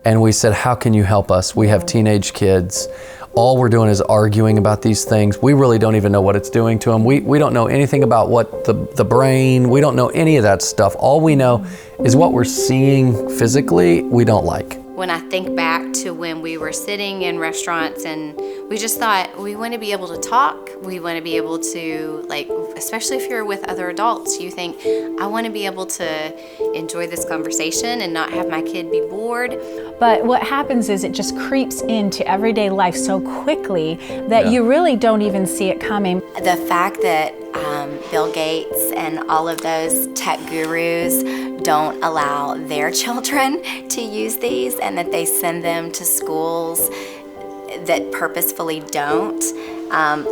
And we said, how can you help us? We have teenage kids. All we're doing is arguing about these things. We really don't even know what it's doing to them. We don't know anything about what the brain, we don't know any of that stuff. All we know is what we're seeing physically, we don't like. When I think back to when we were sitting in restaurants and we just thought, we want to be able to talk, we want to be able to, like, especially if you're with other adults, you think, I want to be able to enjoy this conversation and not have my kid be bored. But what happens is it just creeps into everyday life so quickly that you really don't even see it coming. The fact that Bill Gates and all of those tech gurus don't allow their children to use these, and that they send them to schools that purposefully don't,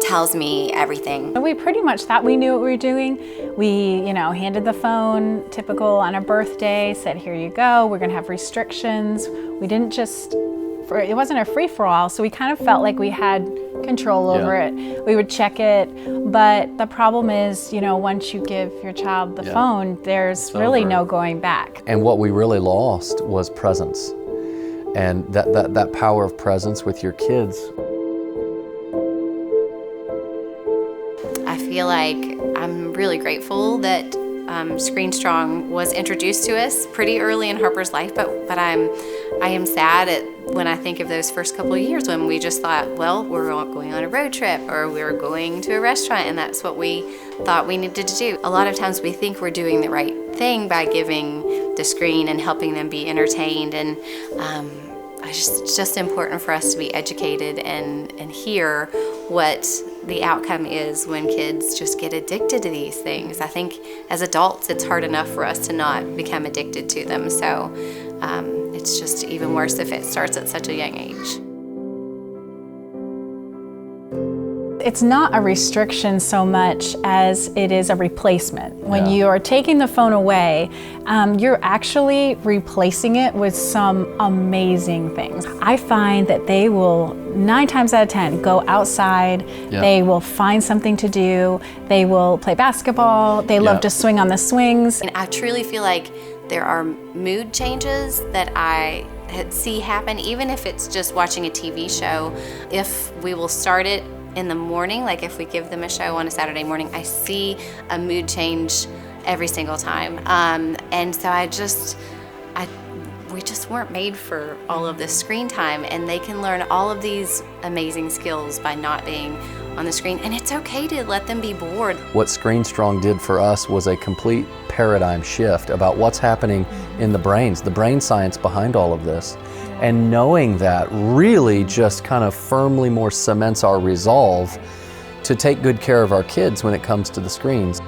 tells me everything. We pretty much thought we knew what we were doing. We, handed the phone, typical on a birthday, said, here you go, we're gonna have restrictions. We didn't just, it wasn't a free-for-all, so we kind of felt like we had control over it. We would check it, but the problem is, once you give your child the phone, there's really no going back. And what we really lost was presence. And that power of presence with your kids. I feel like I'm really grateful that ScreenStrong was introduced to us pretty early in Harper's life, but I am sad when I think of those first couple of years when we just thought, well, we're going on a road trip or we're going to a restaurant, and that's what we thought we needed to do. A lot of times we think we're doing the right thing by giving the screen and helping them be entertained, and it's just important for us to be educated and hear what the outcome is when kids just get addicted to these things. I think as adults it's hard enough for us to not become addicted to them, so it's just even worse if it starts at such a young age. It's not a restriction so much as it is a replacement. When you are taking the phone away, you're actually replacing it with some amazing things. I find that they will, 9 times out of 10, go outside, they will find something to do, they will play basketball, they love to swing on the swings. And I truly feel like there are mood changes that I see happen, even if it's just watching a TV show. If we will start it in the morning, like if we give them a show on a Saturday morning, I see a mood change every single time. And so we just weren't made for all of this screen time, and they can learn all of these amazing skills by not being on the screen, and it's okay to let them be bored. What ScreenStrong did for us was a complete paradigm shift about what's happening in the brains, the brain science behind all of this. And knowing that really just kind of firmly more cements our resolve to take good care of our kids when it comes to the screens.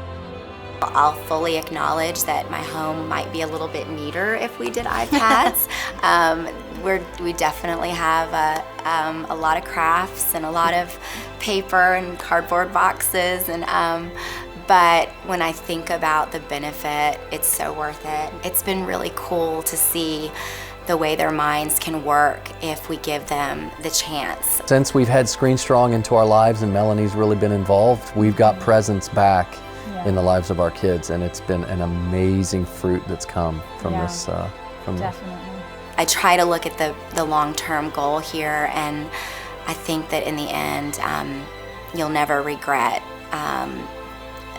I'll fully acknowledge that my home might be a little bit neater if we did iPads. We definitely have a lot of crafts and a lot of paper and cardboard boxes, and but when I think about the benefit, it's so worth it. It's been really cool to see the way their minds can work if we give them the chance. Since we've had ScreenStrong into our lives and Melanie's really been involved, we've got presence back in the lives of our kids, and it's been an amazing fruit that's come from this. Definitely. I try to look at the long-term goal here, and I think that in the end, you'll never regret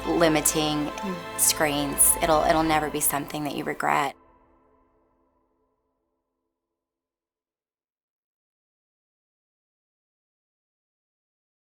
limiting screens. It'll never be something that you regret.